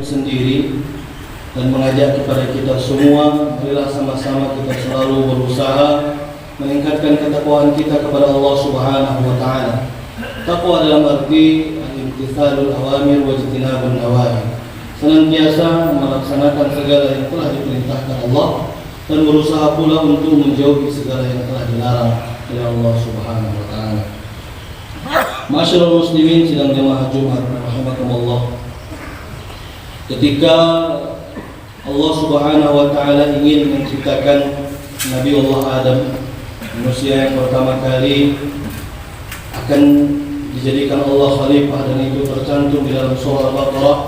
sendiri dan mengajak kepada kita semua, marilah sama-sama kita selalu berusaha meningkatkan ketakwaan kita kepada Allah Subhanahu wa taala. Takwa dalam arti al-imtithalul awamir wa ijtinabun nawahi. Senantiasa melaksanakan segala yang telah diperintahkan Allah dan berusaha pula untuk menjauhi segala yang telah dilarang oleh Allah Subhanahu wa taala. Masyarul muslimin sidang jemaah Jumat rahimakumullah. Ketika Allah Subhanahu wa taala ingin menciptakan Nabi Allah Adam, manusia yang pertama kali akan dijadikan Allah khalifah, dan itu tercantum di dalam surah Al-Baqarah.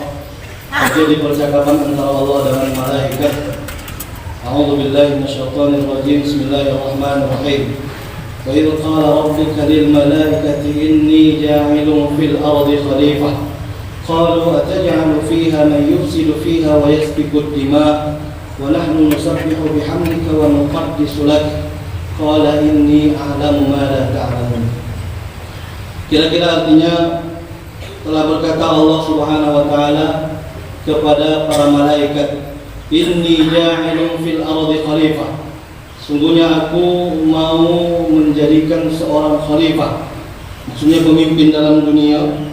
Terjadi percakapan antara Allah dengan malaikat. A'udzu billahi minasyaitonir rajim. Bismillahirrahmanirrahim. Wa idh qala rabbuka lil malaikati inni ja'ilun fil ardi khalifah. قالوا أتجعل فيها من يفسد فيها ويسفك الدماء ونحن نسبح بحمدك ونقدس لك قال إني أعلم ما لا تعلمون. Kira-kira artinya, telah berkata Allah Subhanahu wa taala kepada para malaikat, inni ja'ilun fil ardi khalifah, sungguhnya aku mau menjadikan seorang khalifah, maksudnya pemimpin dalam dunia.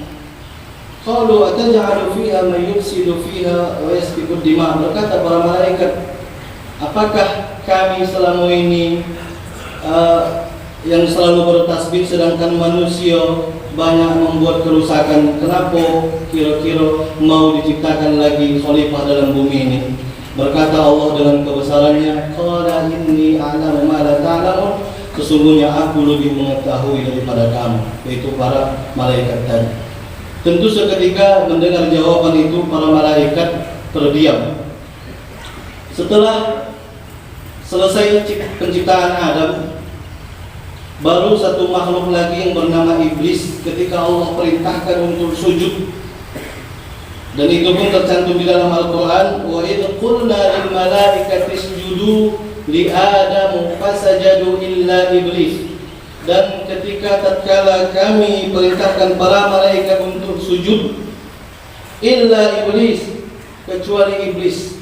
Qalu ataj'alu fiha man yufsidu fiha wa yasfiku dima. Berkata para malaikat, apakah kami selama ini yang selalu bertasbih sedangkan manusia banyak membuat kerusakan? Kenapa kira-kira mau diciptakan lagi khalifah dalam bumi ini? Berkata Allah dengan kebesarannya, qala inni a'lamu ma la ta'lamun, sesungguhnya aku lebih mengetahui daripada kamu, yaitu para malaikat tadi. Tentu seketika mendengar jawaban itu, para malaikat terdiam. Setelah selesai penciptaan Adam, baru satu makhluk lagi yang bernama iblis ketika Allah perintahkan untuk sujud. Dan itu pun tercantum di dalam Al-Quran. Wa idh qulna lil malaikati isjudu li Adam fasajadu illa iblis. Dan ketika tatkala kami perintahkan para malaikat untuk sujud, illa iblis, kecuali iblis,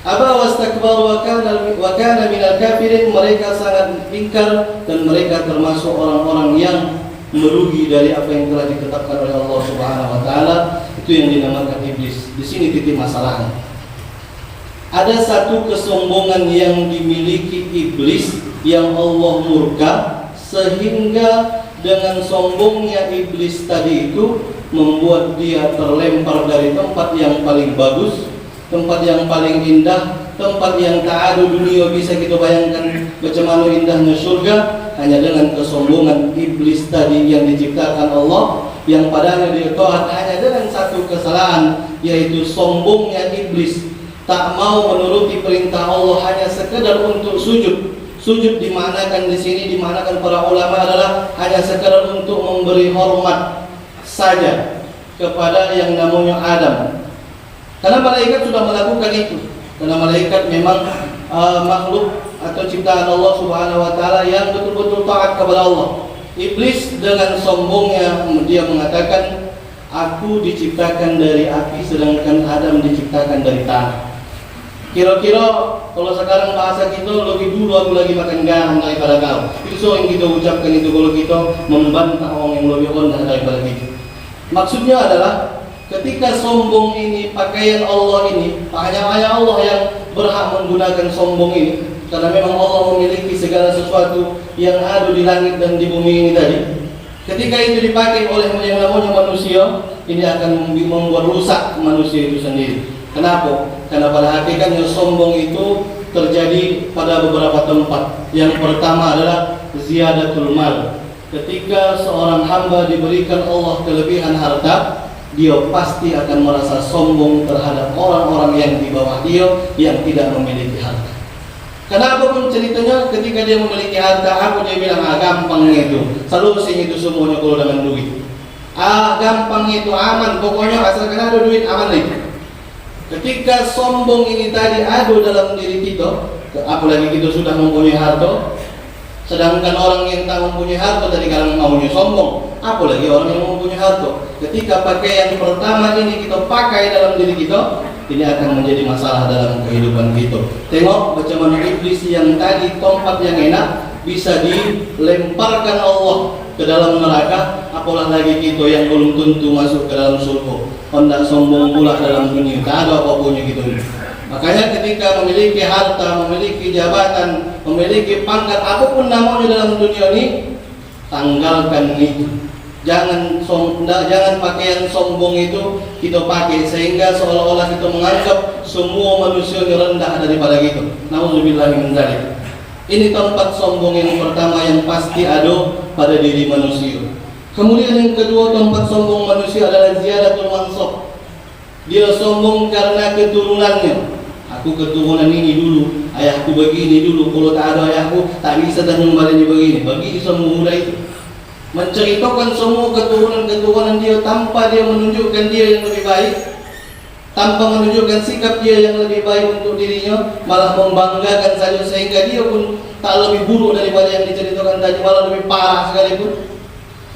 aba wastakbar wa kana minal kafirin, mereka sangat ingkar dan mereka termasuk orang-orang yang merugi dari apa yang telah ditetapkan oleh Allah Subhanahu wa taala. Itu yang dinamakan iblis. Di sini titik masalahnya. Ada satu kesombongan yang dimiliki iblis yang Allah murka, sehingga dengan sombongnya iblis tadi itu membuat dia terlempar dari tempat yang paling bagus, tempat yang paling indah, tempat yang tak ada dunia bisa kita bayangkan bagaimana indahnya surga, hanya dengan kesombongan iblis tadi yang diciptakan Allah, yang padanya dia taat hanya dengan satu kesalahan, yaitu sombongnya iblis, tak mau menuruti perintah Allah hanya sekedar untuk sujud. Sujud dimanakan di sini, dimanakan para ulama adalah hanya sekadar untuk memberi hormat saja kepada yang namanya Adam. Karena malaikat sudah melakukan itu. Karena malaikat memang makhluk atau ciptaan Allah Subhanahu wa taala yang betul-betul taat kepada Allah. Iblis dengan sombongnya dia mengatakan, aku diciptakan dari api sedangkan Adam diciptakan dari tanah. Kira-kira kalau sekarang bahasa kita, lebih dulu aku lagi makan garam daripada kau. Itu yang kita ucapkan itu kalau kita membantah orang yang lebih rendah daripada kita. Maksudnya adalah ketika sombong ini, pakaian Allah ini, hanya Allah yang berhak menggunakan sombong ini, karena memang Allah memiliki segala sesuatu yang ada di langit dan di bumi ini tadi. Ketika itu dipakai oleh yang namanya manusia, ini akan membuat rusak manusia itu sendiri. Kenapa? Karena pada hakikatnya sombong itu terjadi pada beberapa tempat. Yang pertama adalah ziyadatul mal. Ketika seorang hamba diberikan Allah kelebihan harta, dia pasti akan merasa sombong terhadap orang-orang yang di bawah dia yang tidak memiliki harta. Kenapa pun ceritanya, ketika dia memiliki harta, aku dia bilang, gampang itu, solusi itu semuanya kalau dengan duit. Gampang itu, aman, pokoknya asalkan ada duit, aman itu. Ketika sombong ini tadi ada dalam diri kita, apalagi kita sudah mempunyai harta, sedangkan orang yang tak mempunyai harta tadi kadang maunya sombong, apalagi orang yang mempunyai harta. Ketika pakaian pertama ini kita pakai dalam diri kita, ini akan menjadi masalah dalam kehidupan kita. Tengok bagaimana iblis yang tadi tempat yang enak bisa dilemparkan Allah ke dalam neraka, apalagi kita yang belum tentu masuk ke dalam surga. Hendak sombong pula dalam dunia, tak ada apa-apanya gitu. Makanya ketika memiliki harta, memiliki jabatan, memiliki pangkat apapun namanya dalam dunia ini, tanggalkan itu. Jangan pakaian sombong itu kita pakai sehingga seolah-olah kita menganggap semua manusia yang rendah daripada kita. Nauzubillahi min dzalik. Ini tempat sombong yang pertama yang pasti ada pada diri manusia. Kemudian yang kedua, tempat sombong manusia adalah ziyadatul mansab. Dia sombong karena keturunannya. Aku keturunan ini dulu, ayahku begini dulu. Kalau tak ada ayahku, tak bisa dan kembali begini. Bagi semua muda itu menceritakan semua keturunan dia tanpa dia menunjukkan dia yang lebih baik, tanpa menunjukkan sikap dia yang lebih baik untuk dirinya, malah membanggakan saja sehingga dia pun tak lebih buruk daripada yang diceritakan tadi, malah lebih parah sekalipun.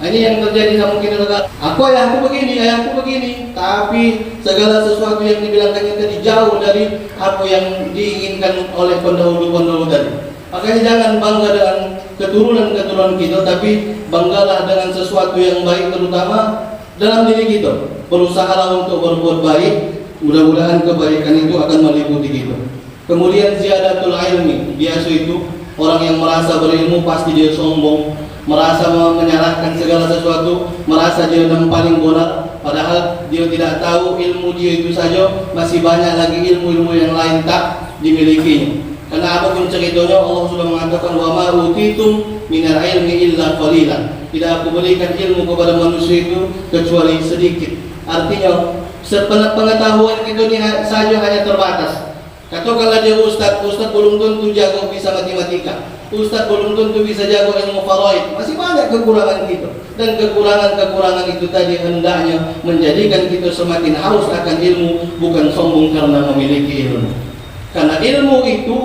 Ini yang terjadi sama kita sekarang. Ayahku begini, tapi segala sesuatu yang dibilangkannya tadi jauh dari apa yang diinginkan oleh pendahulu-pendahulu tadi. Makanya jangan bangga dengan keturunan-keturunan kita, tapi banggalah dengan sesuatu yang baik, terutama dalam diri kita. Berusahalah untuk berbuat baik, mudah-mudahan kebaikan itu akan meliputi kita. Kemudian ziyadatul ilmi, biasa itu orang yang merasa berilmu pasti dia sombong, merasa menyalahkan segala sesuatu, merasa dia yang paling benar, padahal dia tidak tahu ilmu dia itu saja masih banyak lagi ilmu-ilmu yang lain tak dimilikinya. Karena apapun ceritanya Allah sudah mengatakan wa ma utitum minal ilmi illa qalilan. Tidak aku berikan ilmu kepada manusia itu kecuali sedikit. Artinya pengetahuan kita ini saja hanya terbatas. Katakanlah dia ustaz belum tentu jago bisa matematika. Ustaz belum tentu bisa jago ilmu faraid. Masih banyak kekurangan kita. Dan kekurangan-kekurangan itu tadi hendaknya menjadikan kita semakin haus akan ilmu, bukan sombong karena memiliki ilmu. Karena ilmu itu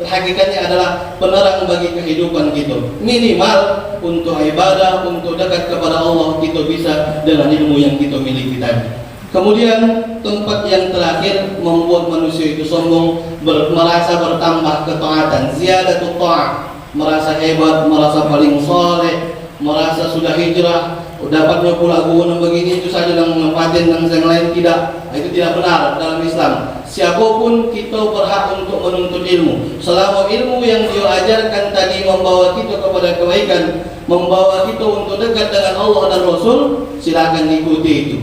hakikatnya adalah penerang bagi kehidupan kita. Minimal untuk ibadah, untuk dekat kepada Allah kita bisa dengan ilmu yang kita miliki tadi. Kemudian tempat yang terakhir membuat manusia itu sombong, merasa bertambah ketaatan, ziyadatut ta'ah, merasa hebat, merasa paling soleh, merasa sudah hijrah, dapatnya pula gunung begini itu saja yang menempatin dan yang lain tidak. Itu tidak benar dalam Islam. Siapapun kita berhak untuk menuntut ilmu. Selama ilmu yang dia ajarkan tadi membawa kita kepada kebaikan, membawa kita untuk dekat dengan Allah dan Rasul, silakan ikuti itu.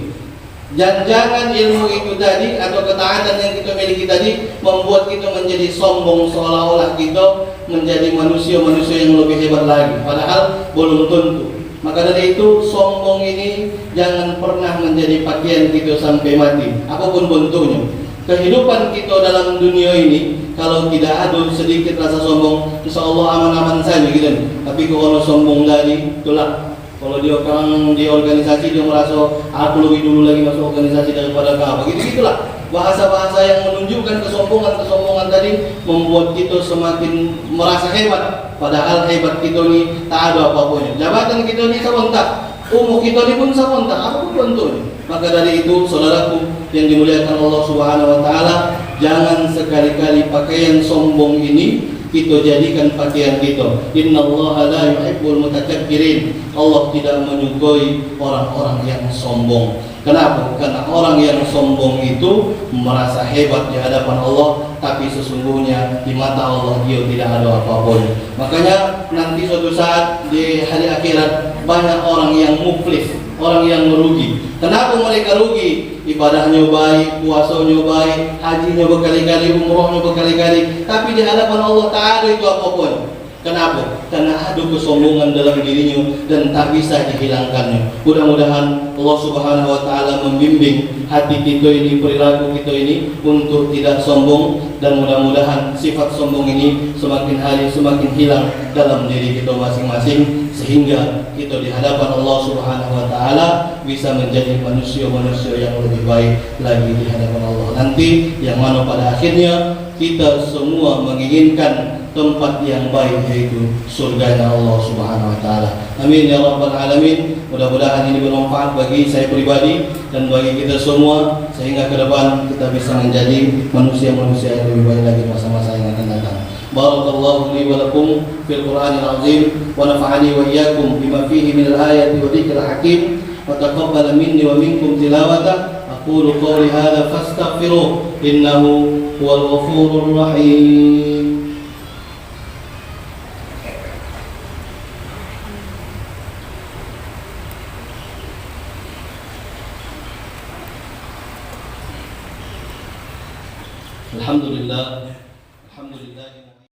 Dan jangan ilmu itu tadi atau ketaatan yang kita miliki tadi membuat kita menjadi sombong, seolah-olah kita menjadi manusia-manusia yang lebih hebat lagi, padahal belum tentu. Maka dari itu sombong ini jangan pernah menjadi pakaian kita sampai mati, apapun bentuknya. Kehidupan kita dalam dunia ini kalau tidak ada sedikit rasa sombong, insya Allah aman-aman saja gitu. Tapi kalau sombong tadi, itulah. Kalau dia orang di organisasi dia merasa aku lebih dulu lagi masuk organisasi daripada kau. Begitulah bahasa-bahasa yang menunjukkan kesombongan tadi membuat kita semakin merasa hebat. Padahal hebat kita ini tak ada apa-apanya. Jabatan kita ini sebentar, umur kita ini pun sebentar, apapun bentuknya. Maka dari itu saudaraku yang dimuliakan Allah Subhanahu Wa Taala, jangan sekali-kali pakaian sombong ini kita jadikan pakaian kita. Innallaha la yuhibbul mutakabbirin. Allah tidak menyukai orang-orang yang sombong. Kenapa? Karena orang yang sombong itu merasa hebat di hadapan Allah, tapi sesungguhnya di mata Allah dia tidak ada apa-apa. Makanya nanti suatu saat di hari akhirat banyak orang yang muflis, orang yang merugi. Kenapa mereka rugi? Ibadahnya baik, puasanya baik, hajinya berkali-kali, umrohnya berkali-kali, tapi di hadapan Allah tak ada itu apapun. Kenapa? Karena ada kesombongan dalam dirinya dan tak bisa dihilangkannya. Mudah-mudahan Allah Subhanahu Wa Taala membimbing hati kita ini, perilaku kita ini untuk tidak sombong, dan mudah-mudahan sifat sombong ini semakin hari semakin hilang dalam diri kita masing-masing, sehingga kita di hadapan Allah Subhanahu Wa Taala bisa menjadi manusia-manusia yang lebih baik lagi di hadapan Allah nanti, yang mana pada akhirnya kita semua menginginkan tempat yang baik, yaitu surganya Allah Subhanahu wa taala. Amin ya rabbal alamin. Mudah-mudahan ini bermanfaat bagi saya pribadi dan bagi kita semua, sehingga ke depan kita bisa menjadi manusia-manusia yang lebih baik lagi masa-masa yang akan datang. Barakallahu li wa lakum fil Qur'anil azim wa nafa'ani wa iyyakum bima fihi minal ayati wa dzikril hakim wa taqabbala minni wa minkum tilawata. Aqulu qawli hadza fastaghfiruh innahu huwal ghafurur rahim. Alhamdulillah